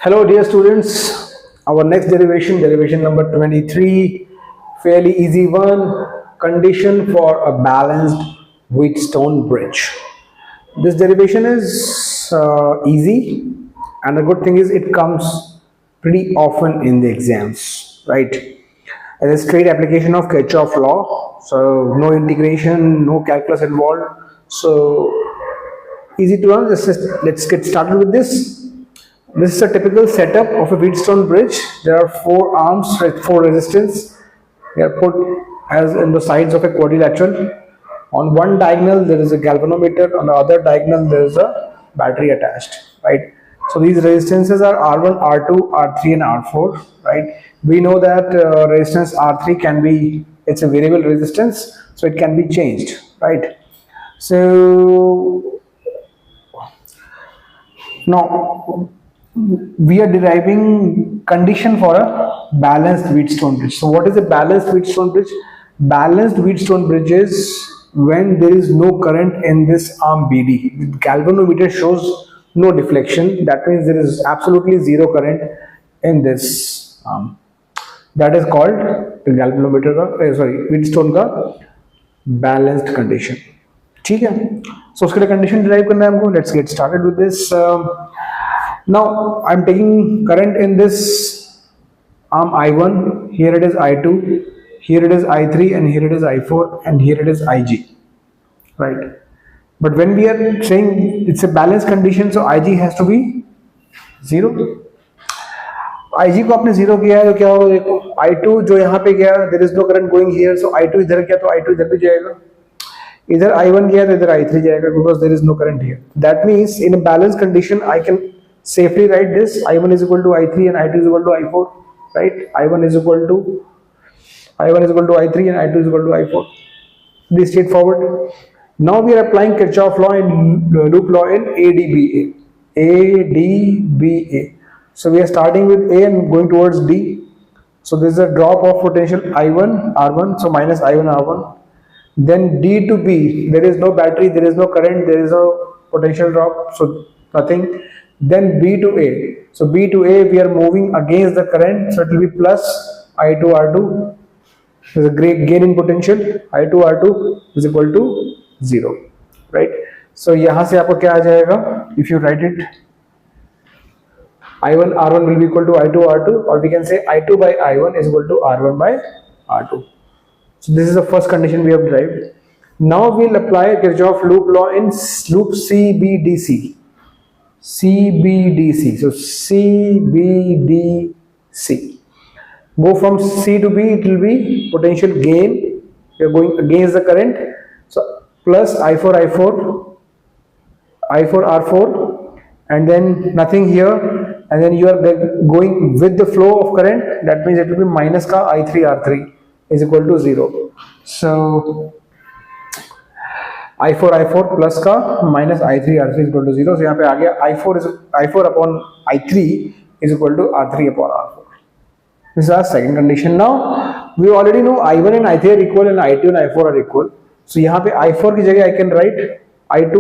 Hello dear students, our next derivation number 23, fairly easy one, condition for a balanced wheatstone bridge. This derivation is easy, and the good thing is it comes pretty often in the exams, right? It is straight application of Kirchhoff law, so no integration, no calculus involved, so easy to learn. Let's get started with this. This is a typical setup of a wheatstone bridge. There are four arms, four resistance. They are put as in the sides of a quadrilateral. On one diagonal there is a galvanometer. On the other diagonal there is a battery attached. Right. So these resistances are R1, R2, R3, and R4. Right. We know that resistance R3 can be, it's a variable resistance, so it can be changed. Right. So now we are deriving condition for a balanced wheatstone bridge. So what is a balanced wheatstone bridge? Balanced wheatstone bridge is when there is no current in this arm BD. The galvanometer shows no deflection. That means there is absolutely zero current in this arm. That is called the galvanometer wheatstone का balanced condition. ठीक है? So उसके लिए condition derive करना है हमको. Let's get started with this. Now I'm taking current in this arm I1, here it is I2, here it is I3, and here it is I4, and here it is IG, right? But when we are saying it's a balanced condition, so IG has to be 0. IG को आपने 0 किया है तो क्या होगा? देखो I2 जो यहाँ पे गया, there is no current going here, so I2 इधर गया तो I2 इधर भी जाएगा. इधर I1 गया तो इधर I3 जाएगा because there is no current here. That means in a balanced condition I can safely write this: I1 is equal to I3 and I2 is equal to I4, right? I1 is equal to I3 and I2 is equal to I4. This straightforward. Now we are applying Kirchhoff law in loop law in ADBA. ADBA. So we are starting with A and going towards D. So there is a drop of potential I1 R1, so minus I1 R1. Then D to B, there is no battery, there is no current, there is no potential drop, so nothing. Then B to A. So B to A, we are moving against the current, so it will be plus I2 R2. There is a great gain in potential. I2 R2 is equal to 0, right? So यहाँ से आपको क्या आ जाएगा? If you write it, I1 R1 will be equal to I2 R2, or we can say I2 by I1 is equal to R1 by R2. So this is the first condition we have derived. Now we'll apply Kirchhoff loop law in loop CBDC. CBDC. So CBDC. Go from C to B, it will be potential gain. You are going against the current. So plus I4 R4, and then nothing here, and then you are going with the flow of current. That means it will be minus ka I3 R3 is equal to 0. So I4 plus का minus I3 R3 is equal to 0. So यहाँ पे आ गया I4 upon I3 is equal to R3 upon R4. This is our second condition. Now we already know I1 and I3 are equal and I2 and I4 are equal. So यहाँ पे I4 की जगह I can write I2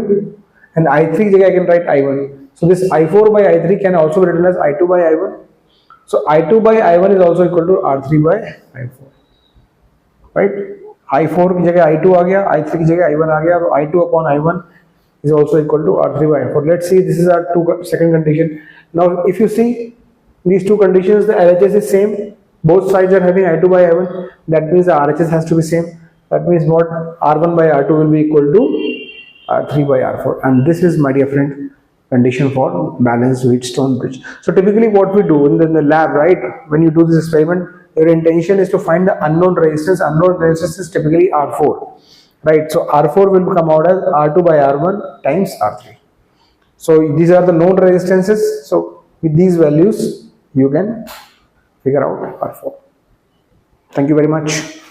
and I3 की जगह I can write I1. So this I4 by I3 can also be written as I2 by I1. So I2 by I1 is also equal to R3 by I4, right? I4 की जगह I2 आ गया, I3 की जगह I1 आ गया, तो I2 upon I1 is also equal to R3 by I4. Let's see, this is our second condition. Now if you see these two conditions, the LHS is same. Both sides are having I2 by I1. That means the RHS has to be same. That means what? R1 by R2 will be equal to R3 by R4. And this is, my dear friend, condition for balanced wheatstone bridge. So typically what we do in the lab, right, when you do this experiment, your intention is to find the unknown resistance. Unknown resistance is typically R4, right? So R4 will come out as R2 by R1 times R3. So these are the known resistances. So with these values, you can figure out R4. Thank you very much.